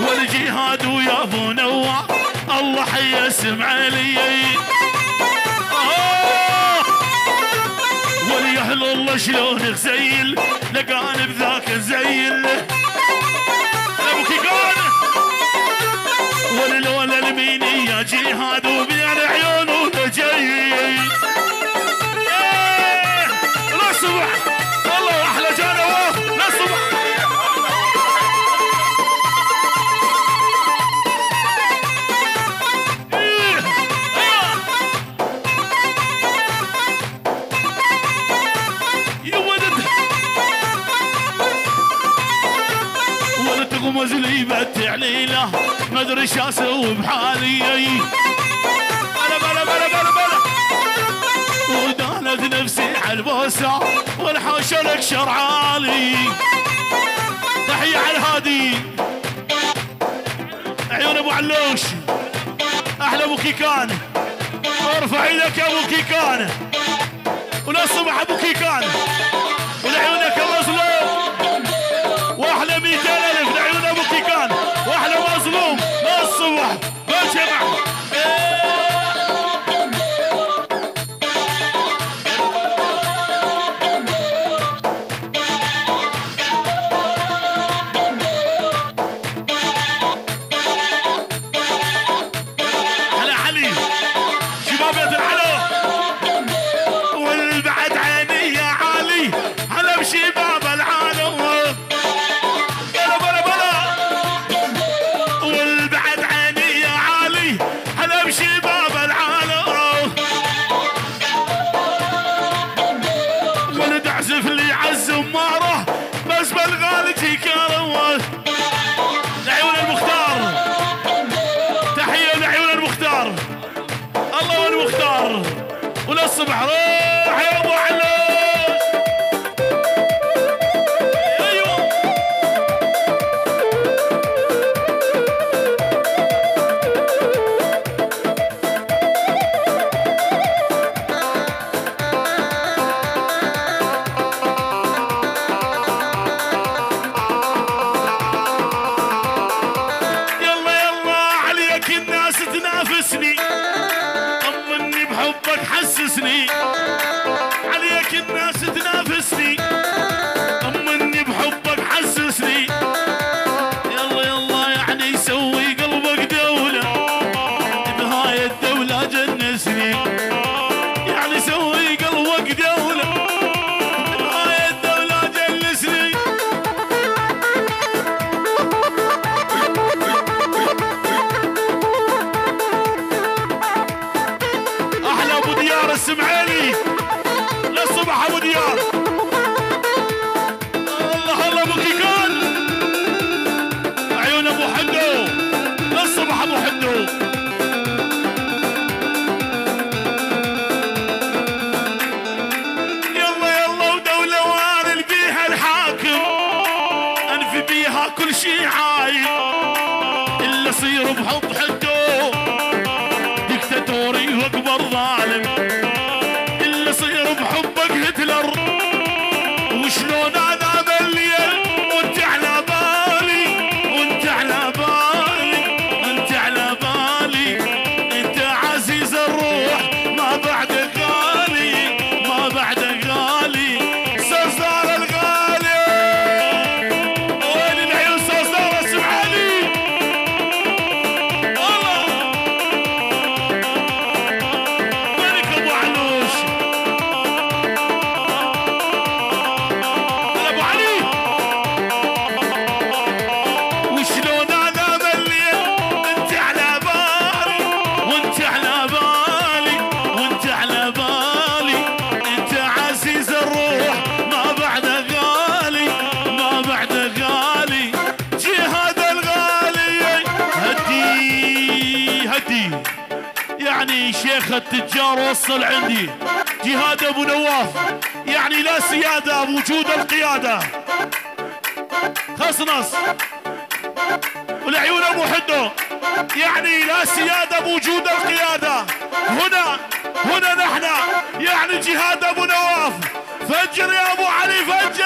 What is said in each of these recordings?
والجهاد ويا ابو نواف الله حي اسماعيلي. ولي اهل الله شلون غزيل لقاني بذاك الزيل ابو كيكان. ولولا الميني يا جهاد وبين عيونه جاي. لا صبح والله احلى جنواف لا صبح. ومزلي بتع ليله ما ادري ايش اسوي بحالي. بلا بلا بلا بلا بلا ودانت نفسي على البوسه والحاشا لك شرعالي. تحيه على الهادي عيون ابو علوش احلى ابو كيكان. ارفع ايدك يا ابو كيكان ولا صبح ابو كيكان ولعيونك المظلوم واحلى 200,000 لعيون ابو كيكان واحلى مظلوم لا الصبح لا جمع. هلا علي شباب يا العلو والبعد عيني يا علي هلا بشباب العالم. الزمارة بس بالغالي تكروه لعيون المختار. تحية لعيون المختار الله والمختار وللصبح روح يا ابو علوش. ايوه تنافسني طمني بحبك حسسني عليك الناس تنافسني طمني بحبك حسسني. يلا يلا يعني سوي قلبك دولة بهاي الدولة جنسني. يعني سوي قلبك دولة بهاي الدولة جنسني. اسماعيلي للصبح ابو ديار الله الله ابو كيكان عيون ابو حدو للصبح ابو حدو. يلا يلا ودولة وارل بيها الحاكم انفي بيها كل شي عايل الا صير بحب حدو ديكتاتوري واكبر ظالم. بحبك هتلر وشلون انا بالليل وانت على بالي وانت على بالي انت على بالي. انت عزيز الروح ما بعدك غالي ما بعدك غالي. صرصار الغالي وين العيون صرصار اسمعاني والله وينك ابو علوش. يعني شيخ التجار وصل عندي جهاد ابو نواف يعني لا سيادة بوجود القيادة. خصنص والعيون ابو حدو يعني لا سيادة بوجود القيادة. هنا نحن يعني جهاد ابو نواف. فجر يا ابو علي فجر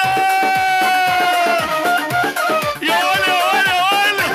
يا ولا ولا ولا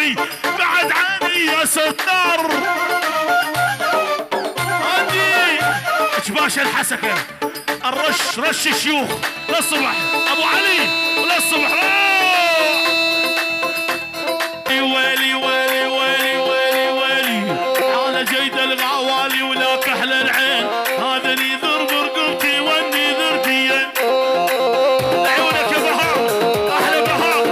عني بعد عني يا ستار عني اشباش الحسكه الرش رش الشيوخ للصبح ابو علي للصبح ويلي ويلي ويلي ويلي ويلي على جيد الغوالي ولاك احلى العين هذا نذر برقبتي والنذر ديا عيونك يا بهار احلى بهار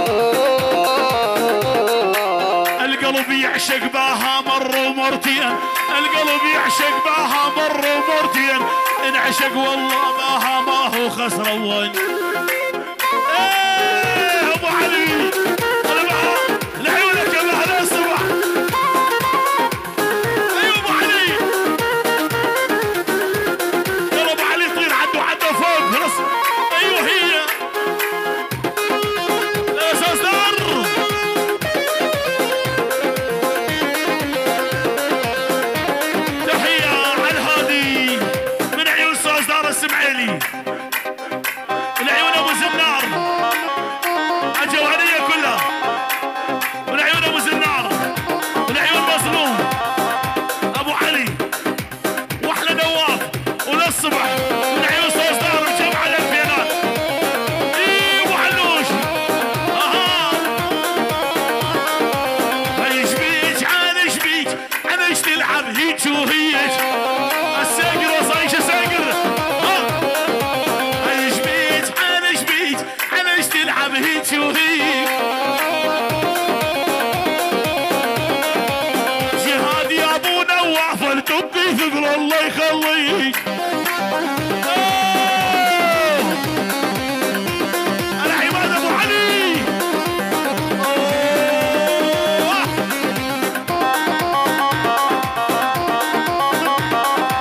القلب يعشق باها مر ومرتين القلب يعشق باها مر ومرتين انعشق والله باها ما هو خسران ايه ابو علي لعيونك يا بهلا الصبح ايوه ابو علي يلا ابو علي طير عدوا فوق خلاص ايوه هي يا استاذ دار تحيه على الهادي من عيون استاذ دار السمعيلي والعيون ابو زنار الجوهريه كلها والعيون ابو زنار والعيون مظلوم ابو علي واحلى نواف وللصبح والعيون استاذ دار مجمع الالفينات اي ابو علوش اها ايش بيك عانش بيك عنش تلعب هيك وهيك الساقر وصايش ساقر ايش بيك عنش بيك عنش تلعب هيك وهيك تبقي ثقل الله يخليك انا عماد ابو علي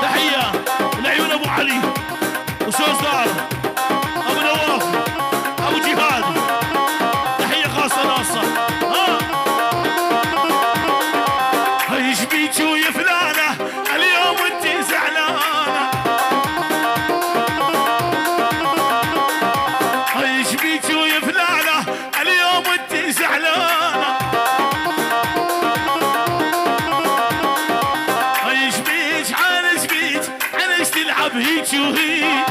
تحيه لعيون ابو علي وسوس دار ابو نواف ابو جهاد تحيه خاصه ناصه ايش بيك ويا فلانه اليوم انت زعلانه ايش بيك ويا فلانه اليوم انت زعلانه ايش بيك عانش بيك عنش تلعب هيك وهيك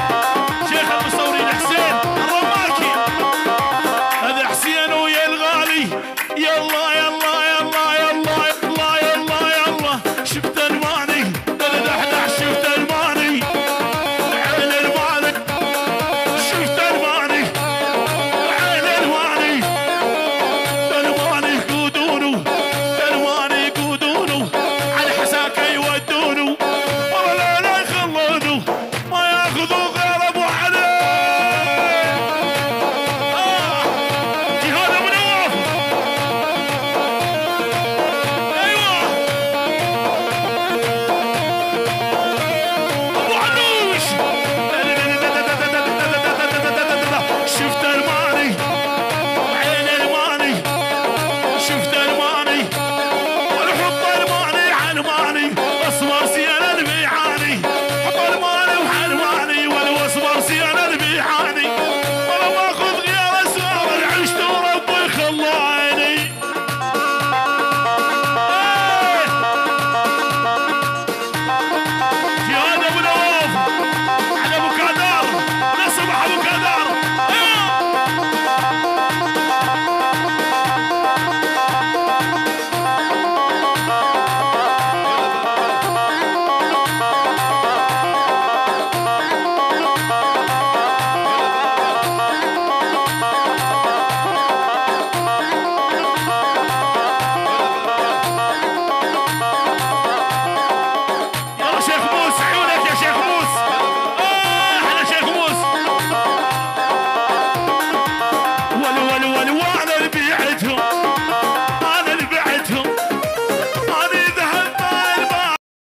شيخ المصورين حسين